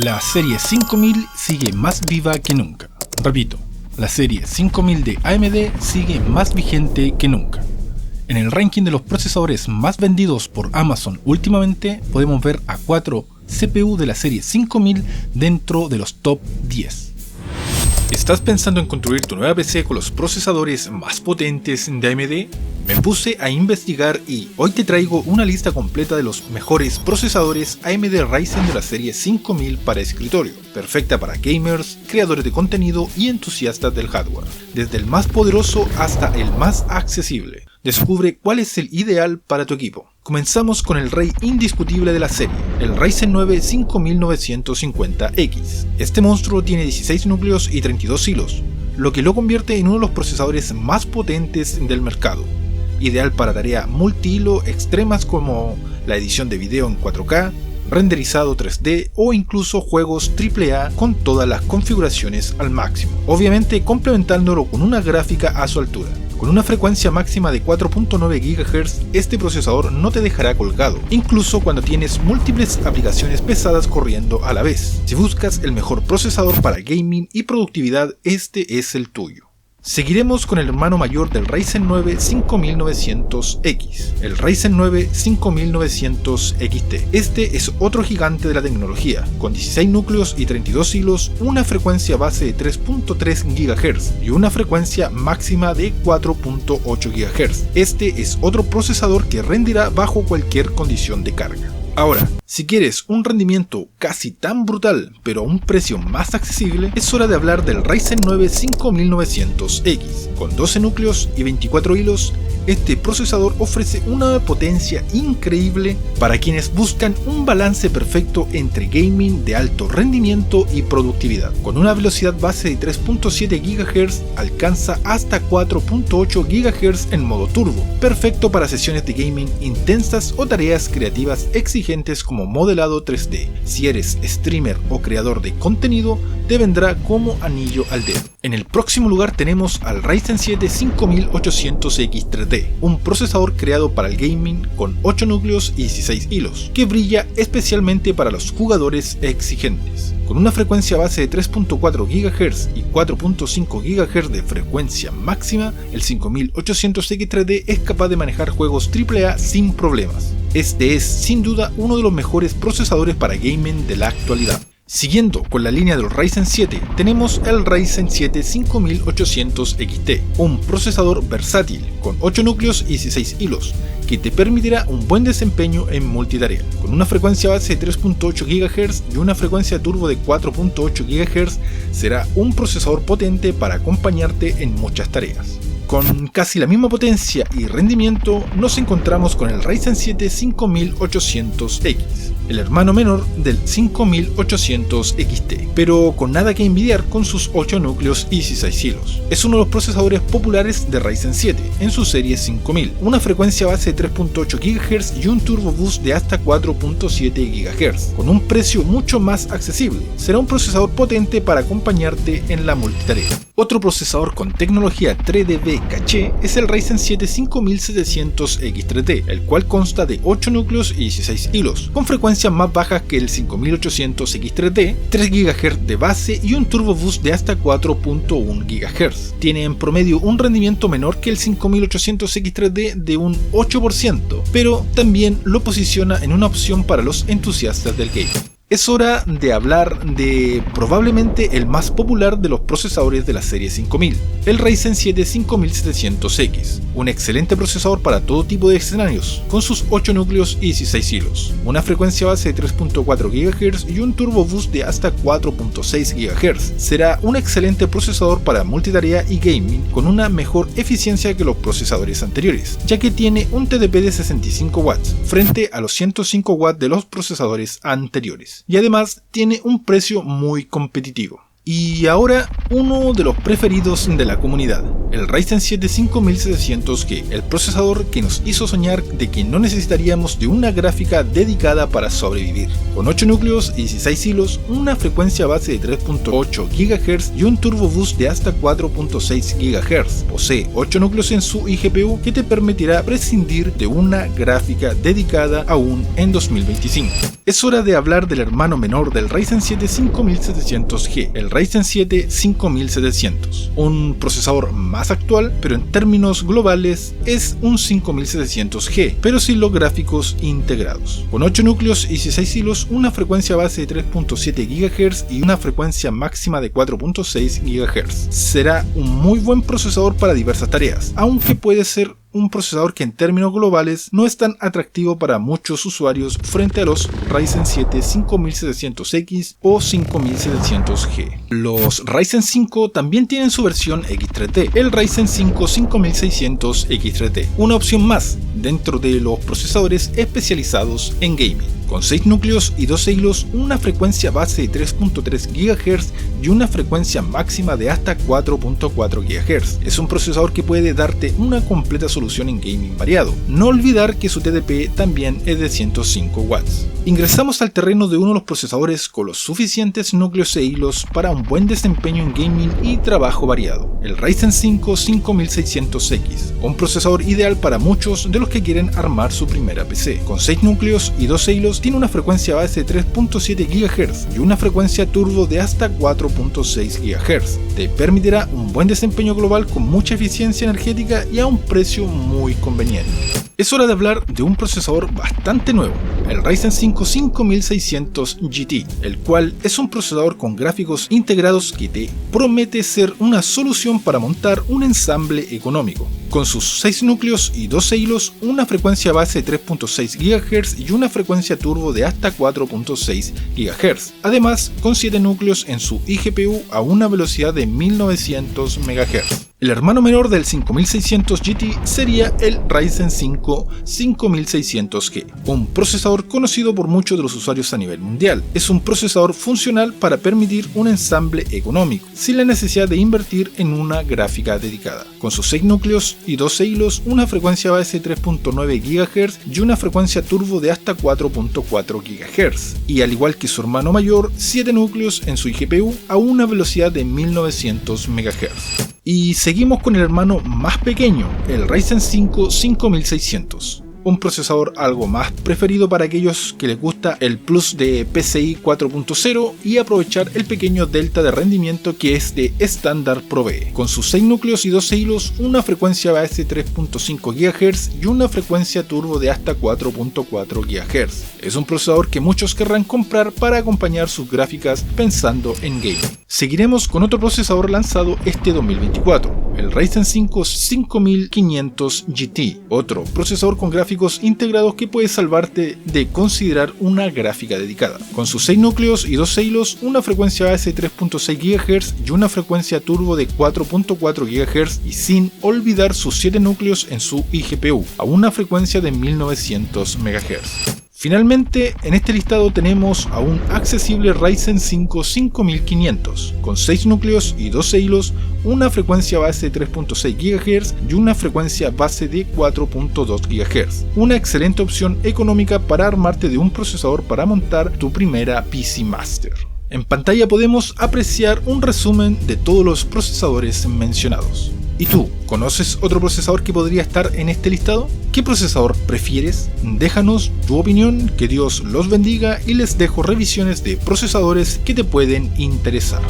La serie 5000 sigue más viva que nunca. Repito, la serie 5000 de AMD sigue más vigente que nunca. En el ranking de los procesadores más vendidos por Amazon últimamente, podemos ver a 4 CPU de la serie 5000 dentro de los top 10. ¿Estás pensando en construir tu nueva PC con los procesadores más potentes de AMD? Me puse a investigar y hoy te traigo una lista completa de los mejores procesadores AMD Ryzen de la serie 5000 para escritorio, perfecta para gamers, creadores de contenido y entusiastas del hardware, desde el más poderoso hasta el más accesible. Descubre cuál es el ideal para tu equipo. Comenzamos con el rey indiscutible de la serie, el Ryzen 9 5950X. Este monstruo tiene 16 núcleos y 32 hilos, lo que lo convierte en uno de los procesadores más potentes del mercado. Ideal para tareas multihilo extremas como la edición de video en 4K, renderizado 3D o incluso juegos AAA con todas las configuraciones al máximo, obviamente complementándolo con una gráfica a su altura. Con una frecuencia máxima de 4.9 GHz, este procesador no te dejará colgado, incluso cuando tienes múltiples aplicaciones pesadas corriendo a la vez. Si buscas el mejor procesador para gaming y productividad, este es el tuyo. Seguiremos con el hermano mayor del Ryzen 9 5900X, el Ryzen 9 5900XT. Este es otro gigante de la tecnología, con 16 núcleos y 32 hilos, una frecuencia base de 3.3 GHz y una frecuencia máxima de 4.8 GHz. Este es otro procesador que rendirá bajo cualquier condición de carga. Ahora, si quieres un rendimiento casi tan brutal pero a un precio más accesible, es hora de hablar del Ryzen 9 5900X. Con 12 núcleos y 24 hilos, este procesador ofrece una potencia increíble para quienes buscan un balance perfecto entre gaming de alto rendimiento y productividad. Con una velocidad base de 3.7 GHz, alcanza hasta 4.8 GHz en modo turbo, perfecto para sesiones de gaming intensas o tareas creativas exigentes como modelado 3D. Si eres streamer o creador de contenido, te vendrá como anillo al dedo. En el próximo lugar tenemos al Ryzen 7 5800X 3D, un procesador creado para el gaming con 8 núcleos y 16 hilos, que brilla especialmente para los jugadores exigentes. Con una frecuencia base de 3.4 GHz y 4.5 GHz de frecuencia máxima, el 5800X 3D es capaz de manejar juegos AAA sin problemas. Este es sin duda uno de los mejores procesadores para gaming de la actualidad. Siguiendo con la línea del Ryzen 7, tenemos el Ryzen 7 5800XT, un procesador versátil con 8 núcleos y 16 hilos, que te permitirá un buen desempeño en multitarea. Con una frecuencia base de 3.8 GHz y una frecuencia turbo de 4.8 GHz, será un procesador potente para acompañarte en muchas tareas. Con casi la misma potencia y rendimiento, nos encontramos con el Ryzen 7 5800X, el hermano menor del 5800XT, pero con nada que envidiar con sus 8 núcleos y 16 hilos. Es uno de los procesadores populares de Ryzen 7 en su serie 5000, una frecuencia base de 3.8 GHz y un turbo boost de hasta 4.7 GHz, con un precio mucho más accesible. Será un procesador potente para acompañarte en la multitarea. Otro procesador con tecnología 3DB Caché es el Ryzen 7 5700X 3D, el cual consta de 8 núcleos y 16 hilos, con frecuencias más bajas que el 5800X 3D, 3 GHz de base y un turbo boost de hasta 4.1 GHz. Tiene en promedio un rendimiento menor que el 5800X 3D de un 8%, pero también lo posiciona en una opción para los entusiastas del gaming. Es hora de hablar de probablemente el más popular de los procesadores de la serie 5000, el Ryzen 7 5700X, un excelente procesador para todo tipo de escenarios, con sus 8 núcleos y 16 hilos, una frecuencia base de 3.4 GHz y un turbo boost de hasta 4.6 GHz. Será un excelente procesador para multitarea y gaming con una mejor eficiencia que los procesadores anteriores, ya que tiene un TDP de 65 watts frente a los 105 watts de los procesadores anteriores. Y además tiene un precio muy competitivo. Y ahora uno de los preferidos de la comunidad, el Ryzen 7 5700G, el procesador que nos hizo soñar de que no necesitaríamos de una gráfica dedicada para sobrevivir. Con 8 núcleos y 16 hilos, una frecuencia base de 3.8 GHz y un turbo boost de hasta 4.6 GHz. Posee 8 núcleos en su iGPU que te permitirá prescindir de una gráfica dedicada aún en 2025. Es hora de hablar del hermano menor del Ryzen 7 5700G, el Ryzen 7 5700, un procesador más actual, pero en términos globales es un 5700G, pero sin los gráficos integrados. Con 8 núcleos y 16 hilos, una frecuencia base de 3.7 GHz y una frecuencia máxima de 4.6 GHz. Será un muy buen procesador para diversas tareas, aunque puede ser un procesador que en términos globales no es tan atractivo para muchos usuarios frente a los Ryzen 7 5700X o 5700G. Los Ryzen 5 también tienen su versión X3D, el Ryzen 5 5600 X3D, una opción más dentro de los procesadores especializados en gaming. Con 6 núcleos y 12 hilos, una frecuencia base de 3.3 GHz y una frecuencia máxima de hasta 4.4 GHz. Es un procesador que puede darte una completa solución en gaming variado. No olvidar que su TDP también es de 105 watts. Ingresamos al terreno de uno de los procesadores con los suficientes núcleos e hilos para un buen desempeño en gaming y trabajo variado. El Ryzen 5 5600X, un procesador ideal para muchos de los que quieren armar su primera PC. Con 6 núcleos y 12 hilos, tiene una frecuencia base de 3.7 GHz y una frecuencia turbo de hasta 4.6 GHz. Te permitirá un buen desempeño global con mucha eficiencia energética y a un precio muy conveniente. Es hora de hablar de un procesador bastante nuevo, el Ryzen 5 5600 GT, el cual es un procesador con gráficos integrados que te promete ser una solución para montar un ensamble económico. Con sus 6 núcleos y 12 hilos, una frecuencia base de 3.6 GHz y una frecuencia turbo de hasta 4.6 GHz. Además, con 7 núcleos en su iGPU a una velocidad de 1900 MHz. El hermano menor del 5600 GT sería el Ryzen 5 5600G, un procesador conocido por muchos de los usuarios a nivel mundial. Es un procesador funcional para permitir un ensamble económico, sin la necesidad de invertir en una gráfica dedicada. Con sus 6 núcleos y 12 hilos, una frecuencia base de 3.9 GHz y una frecuencia turbo de hasta 4.4 GHz. Y al igual que su hermano mayor, 7 núcleos en su iGPU a una velocidad de 1900 MHz. Y seguimos con el hermano más pequeño, el Ryzen 5 5600. Un procesador algo más preferido para aquellos que les gusta el plus de PCI 4.0 y aprovechar el pequeño delta de rendimiento que este estándar provee. Con sus 6 núcleos y 12 hilos, una frecuencia base de 3.5 GHz y una frecuencia turbo de hasta 4.4 GHz. Es un procesador que muchos querrán comprar para acompañar sus gráficas pensando en gaming. Seguiremos con otro procesador lanzado este 2024, el Ryzen 5 5500 GT, otro procesador con gráficos integrados que puede salvarte de considerar una gráfica dedicada. Con sus 6 núcleos y 12 hilos, una frecuencia base de 3.6 GHz y una frecuencia turbo de 4.4 GHz y sin olvidar sus 7 núcleos en su iGPU a una frecuencia de 1900 MHz. Finalmente, en este listado tenemos a un accesible Ryzen 5 5500, con 6 núcleos y 12 hilos, una frecuencia base de 3.6 GHz y una frecuencia base de 4.2 GHz. Una excelente opción económica para armarte de un procesador para montar tu primera PC Master. En pantalla podemos apreciar un resumen de todos los procesadores mencionados. ¿Y tú, conoces otro procesador que podría estar en este listado? ¿Qué procesador prefieres? Déjanos tu opinión, que Dios los bendiga y les dejo revisiones de procesadores que te pueden interesar.